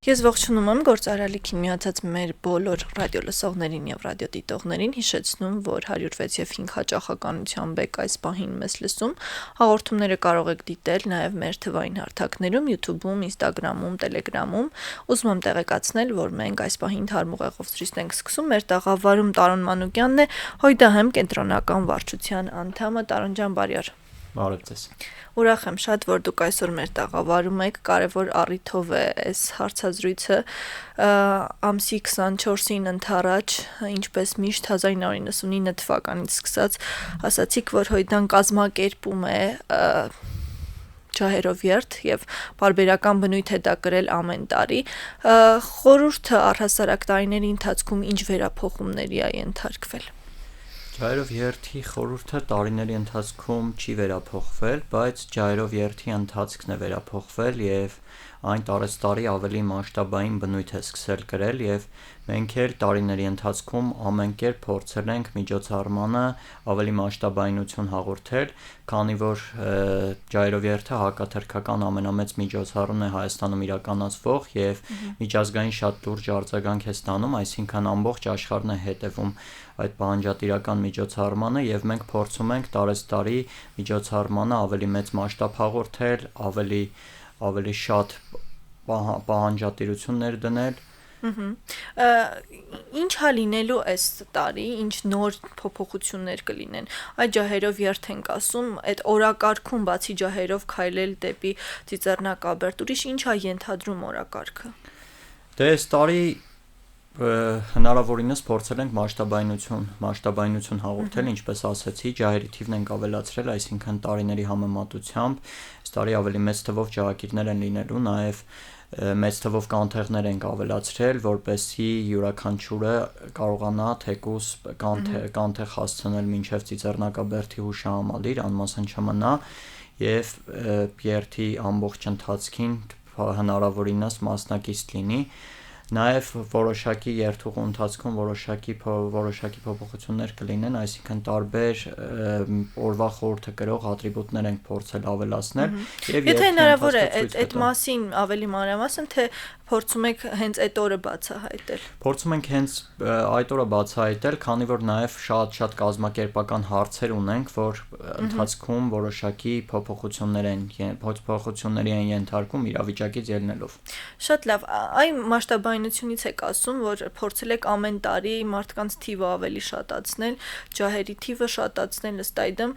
Ես ողջունում եմ գործարարիքին միացած մեր բոլոր ռադիոլսողներին եւ ռադիոդիտողներին, հիշեցնում, որ 106 եւ 5 հաճախականությամբ եք այս պահին մեզ լսում։ Հաղորդումները կարող եք դիտել նաեւ մեր թվային հարթակներում, YouTube-ում, Instagram-ում, Telegram-ում։ Ուզում եմ տեղեկացնել, որ մենք այս պահին թարմուղեղով զրույց ենք սկսում։ Մեր տաղավարում Տարոն Մանուկյանն է, Հույդահեմ կենտրոնական վարչության անդամը։ Տարոն ջան, բարի օր։ Բարև ձեզ։ Ուրախ եմ շատ, որ դուք այսօր մեր տաղավարում եք, կարևոր առիթով է այս հարցազրույցը ամսի 24-ին ընթառաջ, ինչպես միշտ 1999 թվականից սկսած, ասացիք, որ Հույդան կազմակերպում է ջահերով երթ եւ բարբերական բնույթ է դա կրել ամեն տարի։ Խորհուրդը առհասարակ տարիների ընթացքում ինչ վերափոխումների է ենթարկվել։ Ջահերով երթի խորհուրդը տարիների ընթացքում չի վերափոխվել, բայց ջահերով երթի ընթացքն է վերափոխվել եւ այն տարեստարի ավելի մասշտաբային բնույթ է սկսել կրել եւ մենք էլ տարիների ընթացքում ամեն կերպ փորձել ենք միջոցառմանը ավելի մասշտաբայնություն հաղորդել, քանի որ ջահերով երթը հակաթրքական ամենամեծ միջոցառումն է Հայաստանում իրականացվող եւ միջազգային շատ լուրջ արձագանք է ստանում, այսինքն ամբողջ աշխարհն է հետևում այդ պահանջատիրական միջոցառմանը եւ մենք փորձում ենք տարեստարի միջոցառմանը ավելի մեծ մասշտաբ հաղորդել, ավելի շատ պահանջատիրություններ դնել։ Ինչ հա լինելու այս տարի, ինչ նոր փոփոխություններ կլինեն։ Այդ ջահերով երթ ենք ասում, այդ օրակարգում բացի ջահերով քայլել դեպի Ծիծեռնակաբերդ, ուրիշ ինչ է ենթադրում օրակարգը։ Դե այս տարի հնարավորինս փորձել ենք մասշտաբայնություն հաղորդել, ինչպես ասացի, ջահերի թիվն ենք ավելացրել, այսինքն տարիների համեմատությամբ այս տարի ավելի մեծ թվով ջահագիրներ են լինելու, նաև մեծ թվով կանթեղներ ենք ավելացրել, որպեսզի յուրաքանչյուրը կարողանա թեկուզ կանթեղ հասցնել մինչև Ծիծեռնակաբերդի հուշահամալիր, անմասն չմնա եւ երթի ամբողջ ընթացքին հնարավորինս մասնակից լինի։ Նաև որոշակի երթուղու ընթացքում որոշակի փոփոխություններ կլինեն, այսինքն տարբեր օրվա խորհուրդը կրող ատրիբուտներ ենք փորձել ավելացնել եւ եթե հնարավոր է այդ մասին ավելի մանրամասն թե փորձում եք հենց այդ օրը բացահայտել։ Փորձում ենք հենց այդ օրը բացահայտել, քանի որ նաև շատ կազմակերպական հարցեր ունենք, որ ընթացքում որոշակի փոփոխությունների են ենթարկում իրավիճակից ելնելով։ Շատ լավ, այն մասշտաբայնությունից եք ասում, որ փորձել եք ամեն տարի մարդկանց թիվը ավելի շատացնել, ջահերի թիվը շատացնել, ըստ այդմ,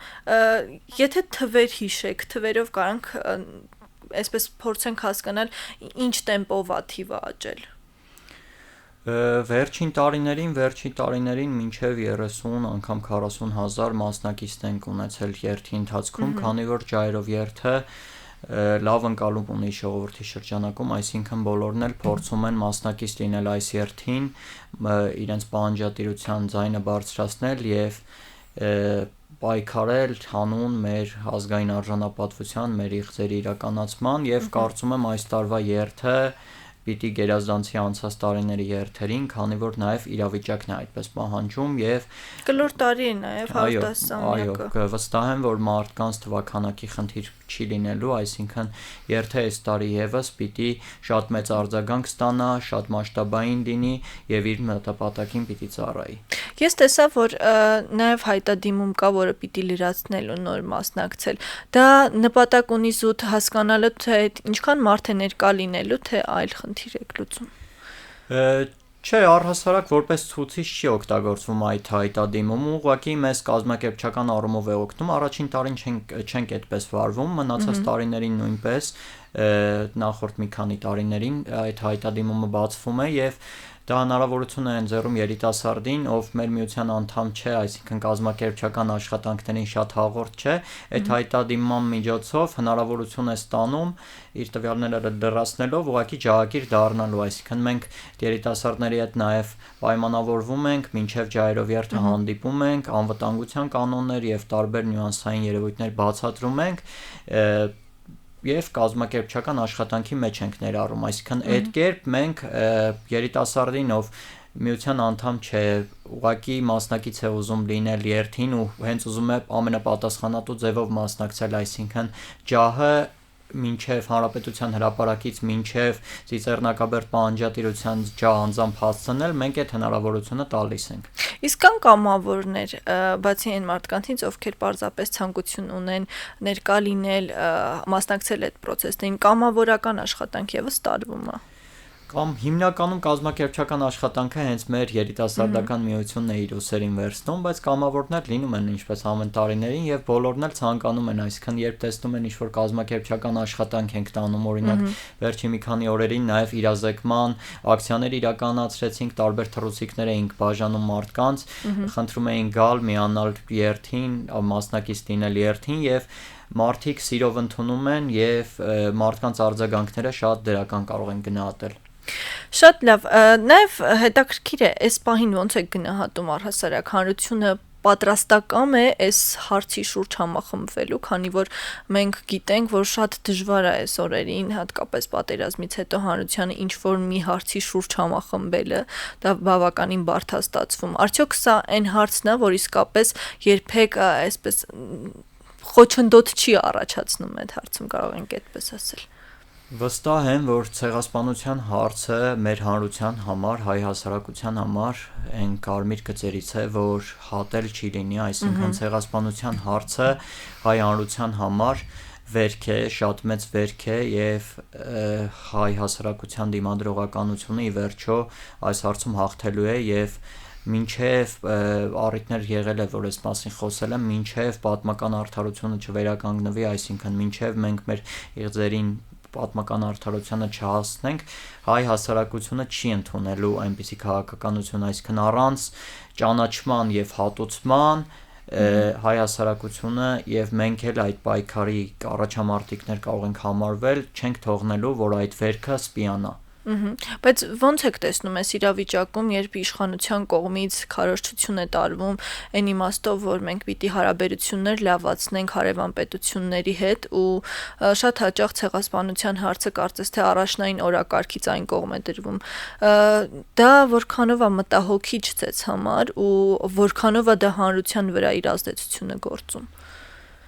եթե թվեր հիշեք, թվերով կարանք այսպես փորձենք հասկանալ ինչ տեմպով է թիվը աճել։ Վերջին տարիներին մինչև 30 անգամ 40 հազար մասնակից ենք ունեցել երթի ընթացքում, քանի որ ջահերով երթը լավ ընկալում ունի ժողովրդի շրջանակում, այսինքն բոլորն էլ փորձում են մասնակից լինել այս երթին, իրենց պահանջատիրության ձայնը բարձրացնել եւ պայքարել հանուն մեր ազգային արժանապատվության, մեր իղձերի իրականացման եւ կարծում եմ այս տարվա երթը պիտի գերազանցի անցած տարիների երթերին, քանի որ նաև իրավիճակն է այդպես պահանջում եւ կլոր տարի է նաև 110-ամյակը։ Այո, վստահ եմ, որ մարդկանց թվաքանակի խնդիր չի լինելու, այսինքն երթը այս տարի եւս պիտի շատ մեծ արձագանք ստանա, շատ մասշտաբային լինի եւ իր նպատակին պիտի ծառայի։ Ես տեսա, որ նաև հայտադիմում կա, որը պիտի լրացնելու նոր մասնակցել։ Դա նպատակ ունի զուտ հասկանալու, թե ինչքան մարդ է ներկա լինելու, թե այլ խնդիր եք լուծում։ Չէ, առհասարակ որպես ցուցիչ չի օգտագործվում այդ հայտադիմումը, ուղղակի մեզ կազմակերպչական առումով է օգնում։ Առաջին տարին չենք այդպես վարվում, մնացած տարիներին նույնպես, նախորդ մի քանի տարիներին այդ հայտադիմումը բացվում է եւ դա հնարավորություն է ընձեռում երիտասարդին, ով մեր միության անդամ չէ, այսինքն կազմակերպչական աշխատանքներին շատ հաղորդ չէ, այդ հայտադիմման միջոցով հնարավորություն է ստանում իր տվյալները լրացնելով ուղղակի ջահագիր դառնալու, այսինքն մենք երիտասարդների հետ նաև պայմանավորվում ենք, մինչև ջահերով երթը հանդիպում ենք, անվտանգության կանոններ եւ տարբեր նյուանսային երևույթներ բացատրում ենք եւ կազմակերպչական աշխատանքի մեջ ենք ներառում, այսինքն այդ կերպ մենք երիտասարդին, ով միության անդամ չէ, ուղղակի մասնակից է ուզում լինել երթին ու հենց ուզում է ամենապատասխանատու ձևով մասնակցել, այսինքն ջահը մինչև հանրապետության հրապարակից մինչև ծիծեռնակաբերդ պահանջատիրության ջահ անձամբ հասցնել, մենք այդ հնարավորությունը տալիս ենք։ Իսկ կան կամավորներ, բացի այն մարդկանցից, ովքեր պարզապես ցանկություն ունեն ներկա լինել, մասնակցել այդ process-ին, կամավորական աշխատանք եւս տարվում է։ Կամ հիմնականում կազմակերպչական աշխատանքը հենց մեր երիտասարդական միությունն է իր ուսերին վերցնում, բայց կամավորներ լինում են ինչպես ամեն տարիներին եւ բոլորն էլ ցանկանում են, այսինքն երբ տեսնում են ինչ-որ կազմակերպչական աշխատանք ենք տանում, օրինակ վերջի մի քանի օրերին նաեւ իրազեկման ակցիաներ իրականացրեցինք, տարբեր թռուցիկներ էինք բաժանում մարդկանց, խնդրում էին գալ, միանալ երթին, մասնակից լինել երթին եւ մարդիկ սիրով ընդունում են եւ մարդկանց արձագանքները շատ դրական կարող են գնահատել։ Շատ լավ, նաև հետաքրքիր է, այս պահին ոնց է գնահատում առհասարակ հանրությունը պատրաստակամ է այս հարցի շուրջ համախմբվելու, քանի որ մենք գիտենք, որ շատ դժվար է այս օրերին, հատկապես պատերազմից հետո հանրությանը ինչ-որ մի հարցի շուրջ համախմբելը, դա բավականին բարդ է ստացվում։ Արդյոք սա այն հարցն է, որ իսկապես երբեք այսպես խոչընդոտ չի առաջացնում այդ հարցում, կարող ենք այդպես ասել։ Վստահ եմ, որ ցեղասպանության հարցը մեր հանրության համար, հայ հասարակության համար այն կարմիր գծերից է, որ հատել չի լինի, այսինքն ցեղասպանության հարցը հայ հանրության համար վերք է, շատ մեծ վերք է եւ հայ հասարակության դիմադրողականությունը ի վերջո այս հարցում հաղթելու է եւ մինչև առիթներ եղել է, որ այս մասին խոսել եմ, մինչև պատմական արդարությունը չվերականգնվի, այսինքն մինչև մենք մեր իղձերին պատմական արդարությանը չհասնենք, հայ հասարակությունը չի ընդունելու այնպիսի քաղաքականություն, այսինքն առանց ճանաչման եւ հատուցման հայ հասարակությունը եւ մենք էլ այդ պայքարի առաջամարտիկներ կարող ենք համարվել, չենք թողնելու, որ այդ վերքը սպիանա։ Բայց ոնց եք տեսնում այս իրավիճակում, երբ իշխանության կողմից քարոզչություն է տարվում այն իմաստով, որ մենք պիտի հարաբերություններ լավացնենք հարևան պետությունների հետ ու շատ հաճախ ցեղասպանության հարցը կարծես թե առաջնային օրակարգից այն կողմ է դրվում։ Դա որքանով է մտահոգիչ ձեզ համար ու որքանով է դա հանրության վրա իր ազդեցությունը գործում։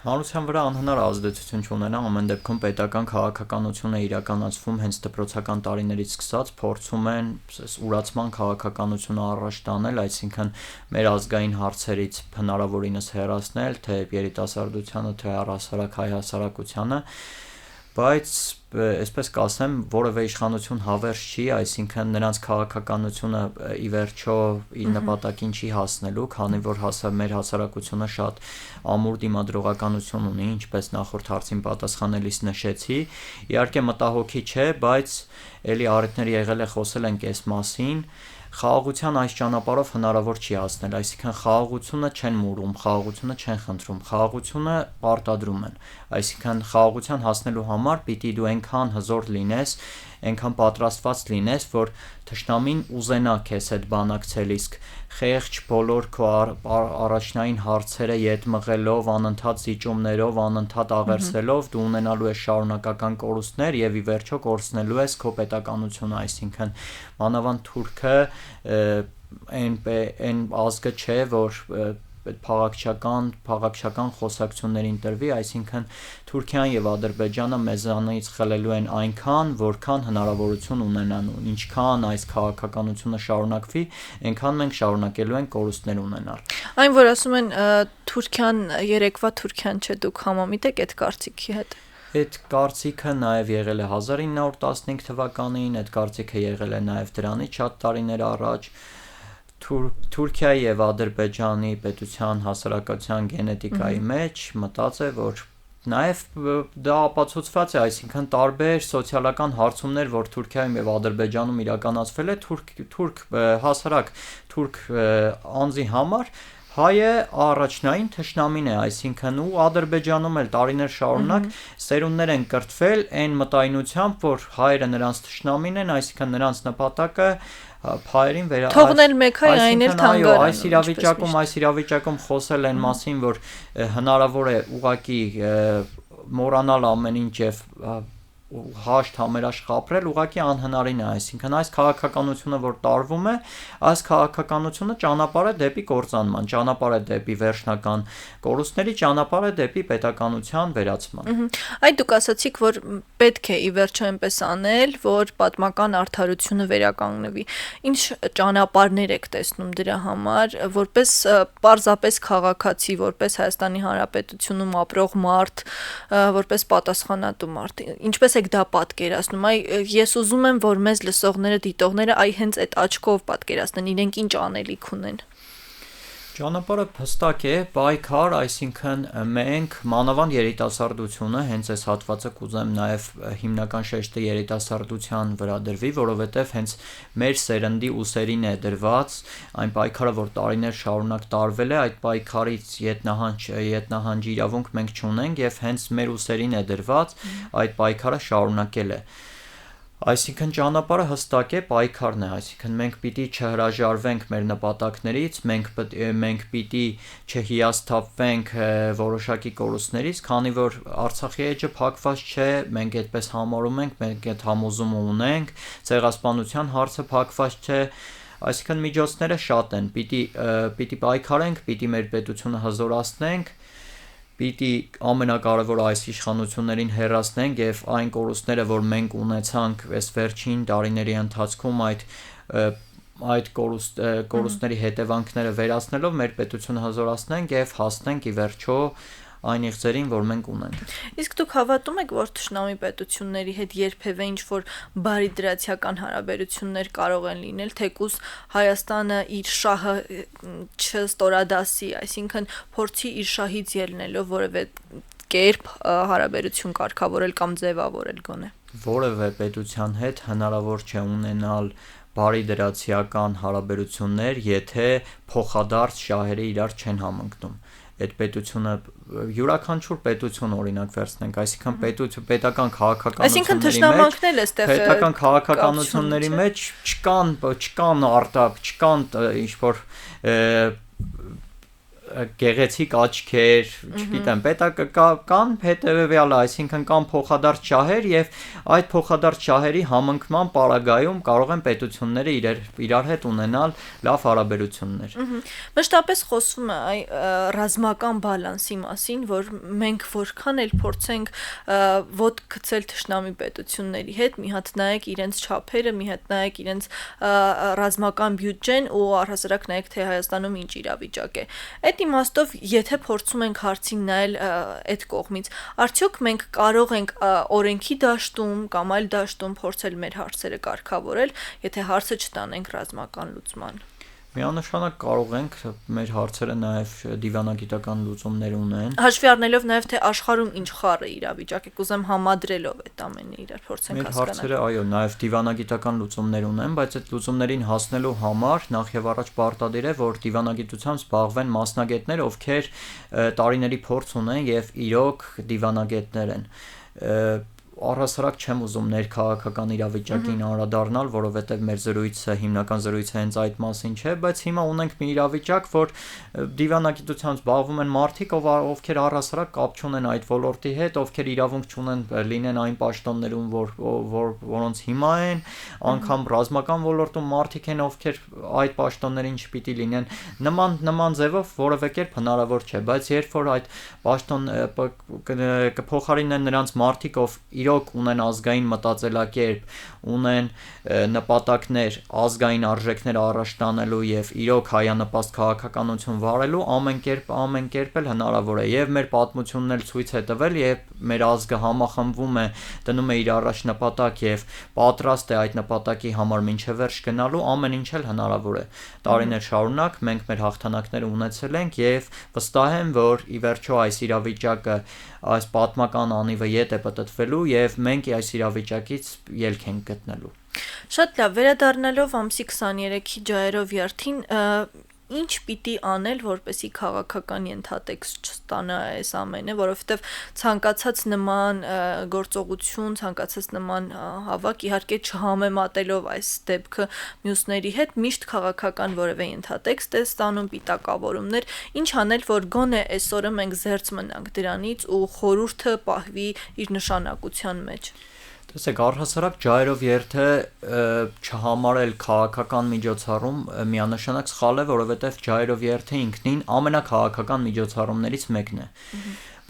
Հանրության վրա անհնար ազդեցություն չունենա, ամեն դեպքում պետական քաղաքականություն է իրականացվում հենց դպրոցական տարիներից սկսած, փորձում են ուրացման քաղաքականությունը առաջ տանել, այսինքն մեր ազգային հարցերից հնարավորինս հեռացնել, թե երիտասարդությանը, թե առհասարակ հայ հասարակությանը, բայց այսպես կասեմ, որևէ իշխանություն հավերժ չի, այսինքն նրանց քաղաքականությունը ի վերջո իր նպատակին չի հասնելու, քանի որ մեր հասարակությունը շատ ամուր դիմադրողականություն ունի, ինչպես նախորդ հարցին պատասխանելիս նշեցի, իհարկե մտահոգիչ է, բայց էլի առիթներ եղել է խոսել ենք այս մասին, խաղաղության այս ճանապարհով հնարավոր չի հասնել, այսինքն խաղաղությունը չեն մուրում, խաղաղությունը չեն խնդրում, խաղաղությունը պարտադրում են, այսինքն խաղաղության հասնելու համար պիտի դու այնքան հզոր լինես, այնքան պատրաստված լինես, որ թշնամին ուզենա քեզ հետ բանակցել, իսկ խեղճ բոլոր քո առաջնային հարցերը ետ մղելով, անընդհատ զիջումներով, անընդհատ աղերսելով դու ունենալու ես շարունակական կորուստներ եւ ի վերջո կորցնելու ես քո պետականությունը, այսինքն մանավանդ Թուրքը այն ազգը չէ, որ փաղաքշական խոսակցություններին տրվի, այսինքն Թուրքիան եւ Ադրբեջանը մեզանից խլելու են այնքան, որքան հնարավորություն ունենան, ինչքան այս քաղաքականությունը շարունակվի, այնքան մենք շարունակելու ենք կորուստներ ունենալ։ Այն որ ասում են Թուրքիան երեկվա Թուրքիան չէ, դուք համամիտ եք այդ կարծիքի հետ։ Այդ կարծիքը նաև եղել է 1915 թվականին, այդ կարծիքը եղել է նաև դրանից շատ տարիներ առաջ։ Թուրքիայի եւ Ադրբեջանի պետության հասարակության գենետիկայի մեջ մտած է, որ նաև դա ապացուցված է, այսինքն տարբեր սոցիալական հարցումներ, որ Թուրքիայում եւ Ադրբեջանում իրականացվել է, թուրք հասարակ թուրք անձի համար հայը առաջնային թշնամին է, այսինքն ու Ադրբեջանում էլ տարիներ շարունակ սերունդներ են կրթվել այն մտայնությամբ, որ հայերը նրանց թշնամին են, այսինքն նրանց նպատակը փայերին թողնել մեկ հայ, այն էլ թանգարան։ Այս իրավիճակում խոսել են մասին, որ հնարավոր է ուղղակի մոռանալ ամեն ինչ եւ հաշտ համերաշխ ապրել ուղղակի անհնարին է, այսինքն այս քաղաքականությունը, որ տարվում է, այս քաղաքականությունը ճանապարհ է դեպի կործանման, ճանապարհ է դեպի վերջնական կորուստների, ճանապարհ է դեպի պետականության վերացման։ Այդ դուք ասացիք, որ պետք է ի վերջո այնպես անել, որ պատմական արդարությունը վերականգնվի։ Ինչ ճանապարհներ եք տեսնում դրա համար, որպես պարզապես քաղաքացի, որպես Հայաստանի Հանրապետությունում ապրող մարդ, որպես պատասխանատու մարդ, ինչպես եք դա պատկերացնում։ Ես ուզում եմ, որ մեզ լսողները, դիտողները հենց այդ աչքով պատկերացնեն, իրենք ինչ անելիք ունեն։ Ճանապարհը հստակ է, պայքար, այսինքն մենք մանավանդ երիտասարդությունը, հենց այս հատվածը կուզեմ նաև հիմնական շեշտը երիտասարդության վրա դրվի, որովհետև հենց մեր սերնդի ուսերին է դրված այն պայքարը, որ տարիներ շարունակ տարվել է, այդ պայքարից ետնահանջ իրավունք մենք չունենք եւ հենց մեր ուսերին է դրված այդ պայքարը շարունակել է։ Այսինքն ճանապարհը հստակ է, պայքարն է, այսինքն մենք պիտի չհրաժարվենք մեր նպատակներից, մենք պիտի չհիասթափվենք որոշակի կորուստներից, քանի որ Արցախի էջը փակված չէ, մենք այդպես համարում ենք, մենք այդ համոզումը ունենք, ցեղասպանության հարցը փակված չէ, այսինքն միջոցները շատ են, պիտի պայքարենք, պիտի մեր պետությունը հզորացնենք, պիտի ամենակարևորը այս իշխանություններին հեռացնենք եւ այն կորուստները, որ մենք ունեցանք այս վերջին տարիների ընթացքում այդ կորուստների հետևանքները վերացնելով մեր պետությունը հզորացնենք եւ հասնենք ի վերջո այն իղձերին, որ մենք ունենք։ Իսկ դուք հավատում եք, որ թշնամի պետությունների հետ երբևէ ինչ-որ բարիդրացիական հարաբերություններ կարող են լինել, թեկուզ Հայաստանը իր շահը չստորադասի, այսինքն փորձի իր շահից ելնելով որևէ կերպ հարաբերություն կարգավորել կամ ձևավորել գոնե։ Որևէ պետության հետ հնարավոր չէ ունենալ բարիդրացիական հարաբերություններ, եթե փոխադարձ շահերը իրար չեն համընկնում։ Այդ պետությունը յուրաքանչյուր պետություն օրինակ վերցնենք, այսինքն պետական քաղաքականությունների մեջ չկան ինչ-որ գեղեցիկ աչքեր, չգիտեմ, պետական հետևյալը, այսինքն կան փոխադարձ շահեր եւ այդ փոխադարձ շահերի համընկման պարագայում կարող են պետությունները իրար հետ ունենալ լավ հարաբերություններ։ Մշտապես խոսվում է ռազմական բալանսի մասին, որ մենք որքան էլ փորձենք ոտ գցել թշնամի պետությունների հետ, մի հատ նայեք իրենց չափերը, մի հատ նայեք իրենց ռազմական բյուջեն ու առհասարակ նայեք թե Հայաստանում ինչ իրավիճակ է։ Այդ իմաստով, եթե փորձում ենք հարցին նայել այդ կողմից, արդյոք մենք կարող ենք օրենքի դաշտում կամ այլ դաշտում փորձել մեր հարցերը կարգավորել, եթե հարցը չտանենք ռազմական լուծման։ Միանշանակ կարող ենք, մեր հարցերը նաև դիվանագիտական լուծումներ ունեն։ Հաշվի առնելով նաև թե աշխարհում ինչ խառը իրավիճակ է, կուզեմ համադրելով այդ ամենը իրար փորձենք հասկանալ։ Մեր հարցերը, այո, նաև դիվանագիտական լուծումներ ունեն, բայց այդ լուծումներին հասնելու համար նախ եւ առաջ պարտադիր է, որ դիվանագիտությամբ զբաղվեն մասնագետներ, ովքեր տարիների փորձ ունեն եւ իրոք դիվանագետներ են։ Առհասարակ չեմ ուզում ներքաղաքական իրավիճակին անդրադառնալ, որովհետև մեր զրույցը հիմնական զրույցը հենց այդ մասին չէ, բայց հիմա ունենք մի իրավիճակ, որ դիվանագիտությամբ զբաղվում են մարդիկ, ովքեր առհասարակ կապ չունեն այդ ոլորտի հետ, ովքեր իրավունք չունեն լինեն այն պաշտոններում, որոնց հիմա են, անգամ ռազմական ոլորտում մարդիկ են, ովքեր այդ պաշտոններին չպիտի լինեն, նման ձևով որևէ կերպ հնարավոր չէ, բայց երբ որ այդ պաշտոն կփոխարինեն նրանց մարդիկ, ով իրոք ունեն ազգային մտածելակերպ, ունեն նպատակներ, ազգային արժեքներ առաջ տանելու եւ իրոք հայանպաստ քաղաքականություն վարելու, ամեն կերպ էլ հնարավոր է եւ մեր պատմությունն էլ ցույց է տվել, եւ մեր ազգը համախմբվում է, դնում է իր առաջ նպատակ եւ պատրաստ է այդ նպատակի համար մինչեւ վերջ գնալու, ամեն ինչ էլ հնարավոր է։ Տարիներ շարունակ մենք մեր հաղթանակները ունեցել ենք եւ վստահ եմ, որ ի վերջո այս իրավիճակը, այս պատմական անիվը ետ է պտտվելու եւ մենք այս իրավիճակից ելք ենք գտնելու։ Շատ լավ, վերադառնալով ամսի 23-ի ջահերով երթին, ինչ պիտի անել, որպեսզի քաղաքական ենթատեքստ չստանա այս ամենը, որովհետև ցանկացած նման գործողություն, ցանկացած նման հավաք, իհարկե չհամեմատելով այս դեպքը մյուսների հետ, միշտ քաղաքական որևէ ենթատեքստ է ստանում, պիտակավորումներ, ինչ անել, որ գոնե այսօրը մենք զերծ մնանք դրանից ու խորհուրդը պահվի իր նշանակության մեջ։ Տեսեք, առհասարակ ջայրով երթը չհամարել քաղաքական միջոցառում միանշանակ սխալ է, որովհետև ջայրով երթը ինքնին ամենակաղաքական միջոցառումներից մեկն է։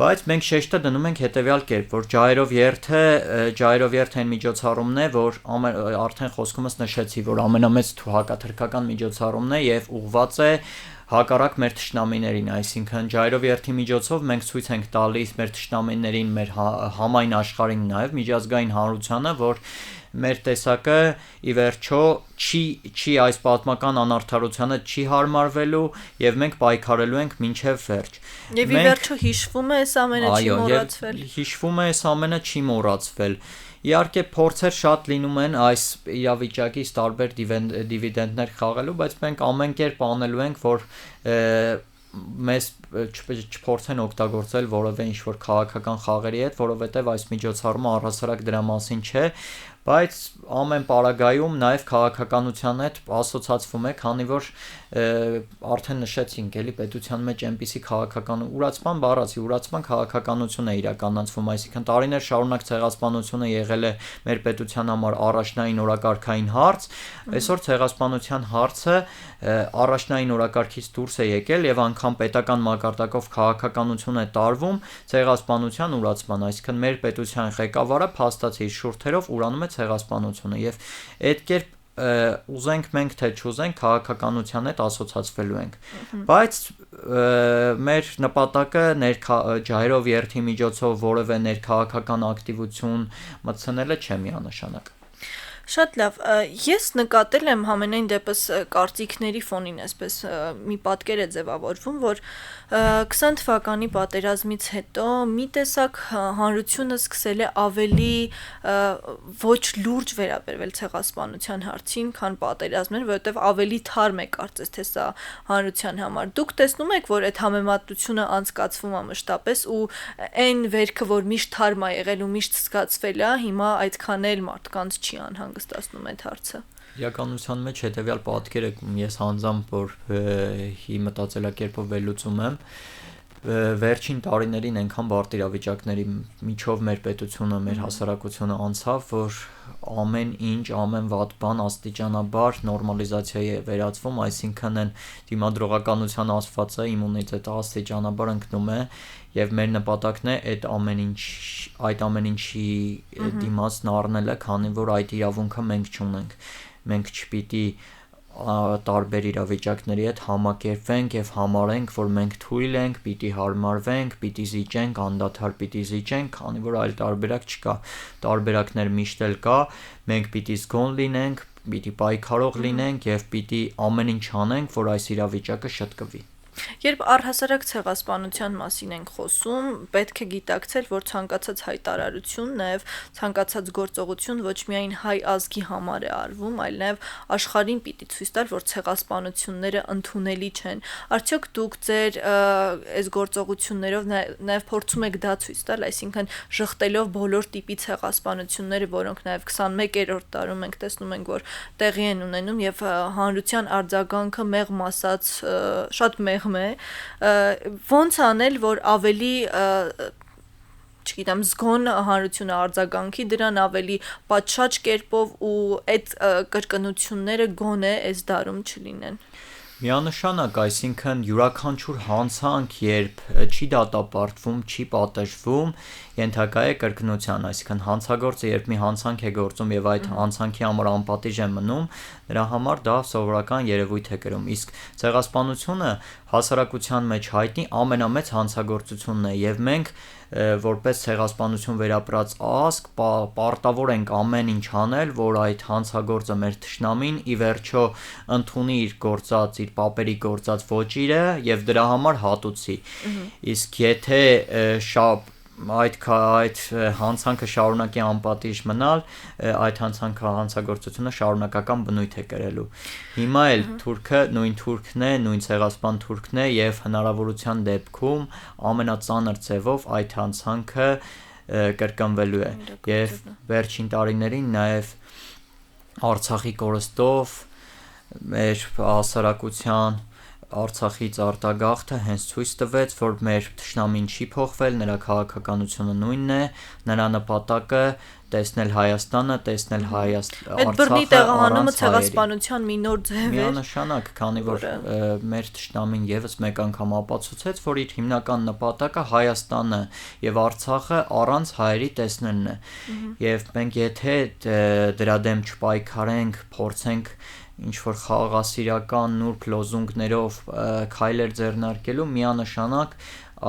Բայց մենք շեշտը դնում ենք հետևյալ կերպ, որ ջայրով երթը այն միջոցառումն է, որ արդեն խոսքումս նշեցի, որ ամենամեծ հակաթրքական միջոցառումն է եւ ուղղված է հակառակ մեր թշնամիներին, այսինքն ջայրով երթի միջոցով մենք ցույց ենք տալիս մեր թշնամիներին, մեր համայն աշխարհին նաև միջազգային հանրությանը, որ մեր տեսակը ի վերջո չի այս պատմական անարդարությանը չի հարմարվելու եւ մենք պայքարելու ենք մինչեւ վերջ։ Եվ ի վերջո հիշվում է այս ամենը չի մոռացվել։ Հիշվում է այս ամենը չի մոռացվել։ Իհարկե փորձեր շատ լինում են այս իրավիճակից տարբեր դիվիդենդներ խաղալու, բայց մենք ամեն կերպ անելու ենք, որ մեզ չփորձեն օգտագործել որևէ ինչ-որ քաղաքական խաղերի հետ, որովհետև այս միջոցառումը առհասարակ դրա մասին չէ, բայց ամեն պարագայում նաև քաղաքականության հետ ասոցացվում է, քանի որ արդեն նշեցինք, էլի պետության մեջ այնպիսի քաղաքական ուրացման բառացի, ուրացման քաղաքականություն է իրականացվում, այսինքն տարիներ շարունակ ցեղասպանությունը եղել է մեր պետության համար առաջնային օրակարգային հարց, այսօր ցեղասպանության հարցը առաջնային օրակարգից դուրս է եկել եւ անգամ պետական մակարդակով քաղաքականություն է տարվում ցեղասպանության ուրացման, այսինքն մեր պետության ղեկավարը փաստացի շուրթերով ուրանում է ցեղասպանությունը եւ այդ կերպ ուզենք մենք թե չուզենք քաղաքականության հետ ասոցացվելու ենք, բայց մեր նպատակը ջայրով երթի միջոցով որևէ ներքաղաքական ակտիվություն մտցնելը չէ միանշանակ։ Շատ լավ, ես նկատել եմ համենայն դեպս կարծիքների ֆոնին այսպես մի պատկեր է ձևավորվում, որ 20 թվականի պատերազմից հետո մի տեսակ հանրությունը սկսել է ավելի ոչ լուրջ վերաբերվել ցեղասպանության հարցին, քան պատերազմներ, որովհետև ավելի թարմ է կարծես թե սա հանրության համար։ Դուք տեսնում եք, որ այդ համեմատությունը անցկացվում է մշտապես ու այն վերքը, որ միշտ թարմ է եղել ու միշտ զգացվել է, հիմա այդքան էլ մարդկանց չի անհանգստացնում այդ հարցը։ Իրականության մեջ հետևյալ պատկերը ես անձամբ որ մտածելակերպով վերլուծում եմ, վերջին տարիներին այնքան բարդ իրավիճակների միջով մեր պետությունը, մեր հասարակությունը անցավ, որ ամեն ինչ, ամեն վատ բան աստիճանաբար նորմալիզացիայի է վերածվում, այսինքն այն դիմադրողականության ասվածը, իմունիտետը աստիճանաբար ընկնում է եւ մեր նպատակն է այդ ամեն ինչի դիմացն առնելը, քանի որ այդ իրավունքը մենք չունենք։ Մենք չպիտի տարբեր իրավիճակների հետ համակերպվենք եւ համարենք, որ մենք թույլ ենք, պիտի հարմարվենք, պիտի զիջենք, անդադար պիտի զիջենք, քանի որ այլ տարբերակ չկա։ Տարբերակներ միշտ էլ կա, մենք պիտի զգոն լինենք, պիտի պայքարող լինենք եւ պիտի ամեն ինչ անենք, որ այս իրավիճակը շտկվի։ Երբ առհասարակ ցեղասպանության մասին ենք խոսում, պետք է գիտակցել, որ ցանկացած հայտարարություն, նաև ցանկացած գործողություն ոչ միայն հայ ազգի համար է արվում, այլ նաև աշխարհին պիտի ցույց տալ, որ ցեղասպանությունները ընդունելի չեն։ Արդյոք դուք ձեր այս գործողություններով նաև փորձում եք դա ցույց տալ, այսինքն շղթելով բոլոր տիպի ցեղասպանությունները, որոնք նաև 21-րդ դարում ենք տեսնում ենք, որ տեղի են ունենում եւ հանրության արձագանքը մեղմ ասած շատ մեղմ է, ոնց անել, որ ավելի չգիտեմ, զգոն հանրությունը արձագանքի դրան ավելի պատշաճ կերպով ու այդ կրկնությունները գոնե այս դարում չլինեն։ Միանշանակ, այսինքն յուրաքանչյուր հանցանք, երբ չի դատապարտվում, չի պատժվում, ենթակա է կրկնության, այսինքն հանցագործը երբ մի հանցանք է գործում եւ այդ հանցանքի համար անպատիժ է մնում, նրա համար դա սովորական երևույթ է կրում։ Իսկ ցեղասպանությունը հասարակության մեջ հայտնի ամենամեծ հանցագործությունն է եւ մենք որպես ցեղասպանություն վերապրած ազգ պարտավոր ենք ամեն ինչ անել, որ այդ հանցագործը մեր թշնամին ի վերջո ընդունի իր գործած, իր պապերի գործած ոճիրը եւ դրա համար հատուցի։ Իսկ եթե այդ հանցանքը շարունակի անպատիժ մնալ, այդ հանցագործությունը շարունակական բնույթ է կրելու։ Հիմա էլ նույն թուրքն է, նույն ցեղասպան թուրքն է եւ հնարավորության դեպքում ամենածանր ձևով այդ հանցանքը կրկնվելու է։ Եվ վերջին տարիներին նաեւ Արցախի կորստով մեր հասարակության Արցախից արտագաղթը հենց ցույց տվեց, որ մեր թշնամին չի փոխվել, նրա քաղաքականությունը նույնն է, նրա նպատակը տեսնել Հայաստանը, տեսնել Այդ բռնի տեղահանումը ցեղասպանության մի նոր ձև էր։ Միանշանակ, քանի որ մեր թշնամին եւս մեկ անգամ ապացուցեց, որ իր հիմնական նպատակը Հայաստանը եւ Արցախը առանց հայերի տեսնելն է։ Եվ մենք եթե դրա դեմ չպայքարենք, փորձենք ինչ որ խաղաղասիրական նուրբ լոզունգներով քայլեր ձեռնարկելու, միանշանակ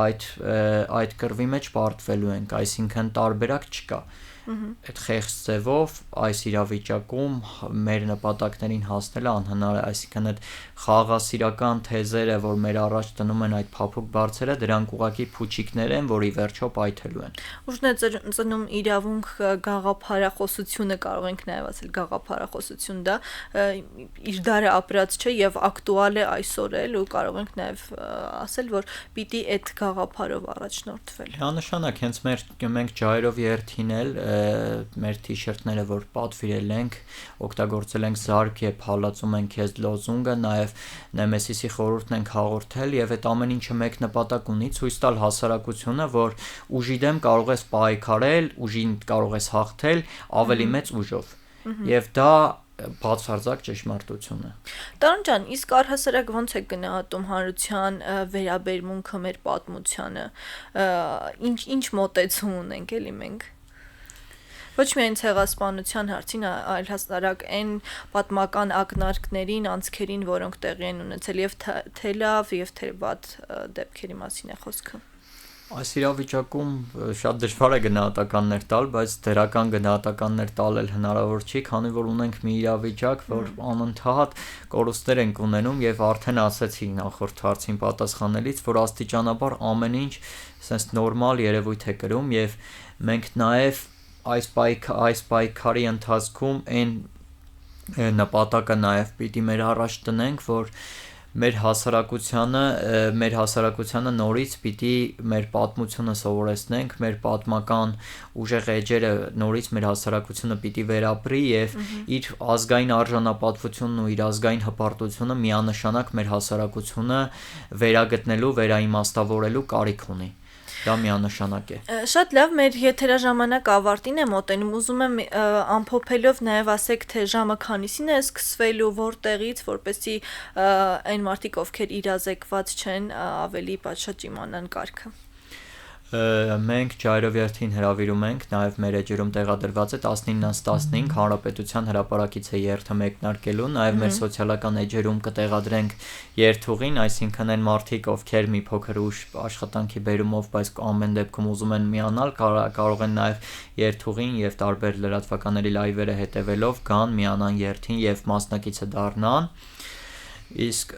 այդ կռվի մեջ պարտվելու ենք, այսինքն տարբերակ չկա։ Այդ խեղճ ձևով այս իրավիճակում մեր նպատակներին հասնելը անհնար է, այսինքն այդ խաղաղասիրական թեզերը, որ մեր առաջ դնում են այդ փափուկ բարձերը, դրանք ուղղակի փուչիկներ են, որ ի վերջո պայթելու են։ Ուժն է ծնում իրավունք գաղափարախոսությունը, կարող ենք նաև ասել գաղափարախոսություն, դա իր դարը ապրած չէ եւ ակտուալ է այսօր էլ, ու կարող ենք նաև ասել, որ պիտի այդ գաղափարով առաջնորդվել։ Անշանակ, հենց մենք ջայրով երթին էլ մեր թիշերտները, որ պատվիրել ենք, օգտագործել ենք զարկ եւ հալածում ենք քեզ լոզունգը, նաեւ Նեմեսիսի խորհուրդն ենք հաղորդել եւ այդ ամեն ինչը մեկ նպատակ ունի՝ ցույց տալ հասարակությունը, որ ուժի դեմ կարող ես պայքարել, ուժին կարող ես հաղթել ավելի մեծ ուժով։ Եվ դա բացարձակ ճշմարտություն է։ Տարոն ջան, իսկ առհասարակ ո՞նց է գնահատում հանրության վերաբերմունքը մեր պատմությանը։ Ինչ մոտեցում ունենք էլի մենք։ Ոչ միայն ցեղասպանության հարցին, այլ հասարակ այն պատմական ակնարկներին, անցքերին, որոնք տեղի են ունեցել եւ թե լավ եւ թե վատ դեպքերի մասին է խոսքը։ Այս իրավիճակում շատ դժվար է գնահատականներ տալ, բայց դրական գնահատականներ տալ էլ հնարավոր չի, քանի որ ունենք մի իրավիճակ, որ անընդհատ կորուստներ ենք ունենում եւ արդեն ասացի նախորդ հարցին պատասխանելիս, որ աստիճանաբար ամեն ինչ sense նորմալ երևույթ է կրում եւ մենք նաեւ այս պայքարի ընթացքում այն նպատակը նաեւ պիտի մեր առաջ տնենք, որ մեր հասարակությանը նորից պիտի մեր պատմությունը սովորեցնենք, մեր պատմական ուժեղ էջերը նորից մեր հասարակությունը պիտի վերապրի եւ իր ազգային արժանապատվությունն ու իր ազգային հպարտությունը միանշանակ մեր հասարակությունը վերագտնելու, վերաիմաստավորելու կարիք ունի։ Դա միանշանակ է։ Շատ լավ, մեր եթերաժամանակ ավարտին է մոտենում, ուզում եմ ամփոփելով նաև ասեք, թե ժամը քանիսին է սկսվելու, որտեղից, որպեսզի այն մարդիկ, ովքեր իրազեկված չեն, ավելի պատշաճ իմանան կարգը։ Մենք ջայրով երթին հրավիրում ենք, նաև մեր էջերում տեղադրված է 19-15 Հանրապետության հրապարակից է երթը մեկնարկելու, նաև մեր սոցիալական էջերում կտեղադրենք երթուղին, այսինքն այն մարդիկ, ովքեր մի փոքր ուշ աշխատանքի բերումով, բայց ամեն դեպքում ուզում են միանալ, կարող են նաև երթուղին եւ տարբեր լրատվականների լայվերը հետևելով գան, միանան երթին եւ մասնակիցը դառնան։ Իսկ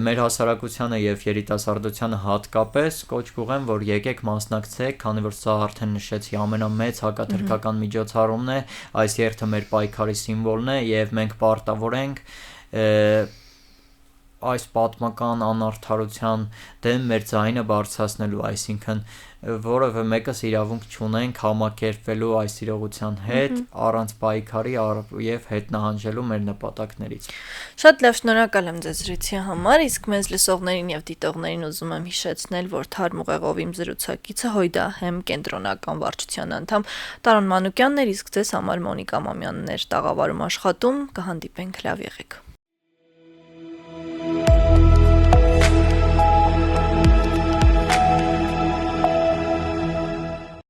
մեր հասարակությանը եւ երիտասարդությանը հատկապես կոչ կուղեմ, որ եկեք մասնակցեք, քանի որ սա արդեն նշեցի ամենամեծ հակաթրքական միջոցառումն է, այս երթը մեր պայքարի սիմվոլն է եւ մենք պարտավոր ենք այս պատմական անարդարության դեմ մեր ձայնը բարձրացնելու, այսինքն որևէ մեկս իրավունք չունենք համակերպվելու այս իրողության հետ, առանց պայքարի եւ հետ նահանջելու մեր նպատակներից։ Շատ լավ, շնորհակալ եմ ձեզ զրույցի համար, իսկ մեզ լսողներին եւ դիտողներին ուզում եմ հիշեցնել, որ Թարմ ուղեղով իմ զրուցակիցը Հույդա Հեմ կենտրոնական վարչության անդամ Տարոն Մանուկյանն էր, իսկ ձեզ համար Մոնիկա Մամյանն էր տաղավարում աշխատում, կհանդիպենք, լավ եղեք։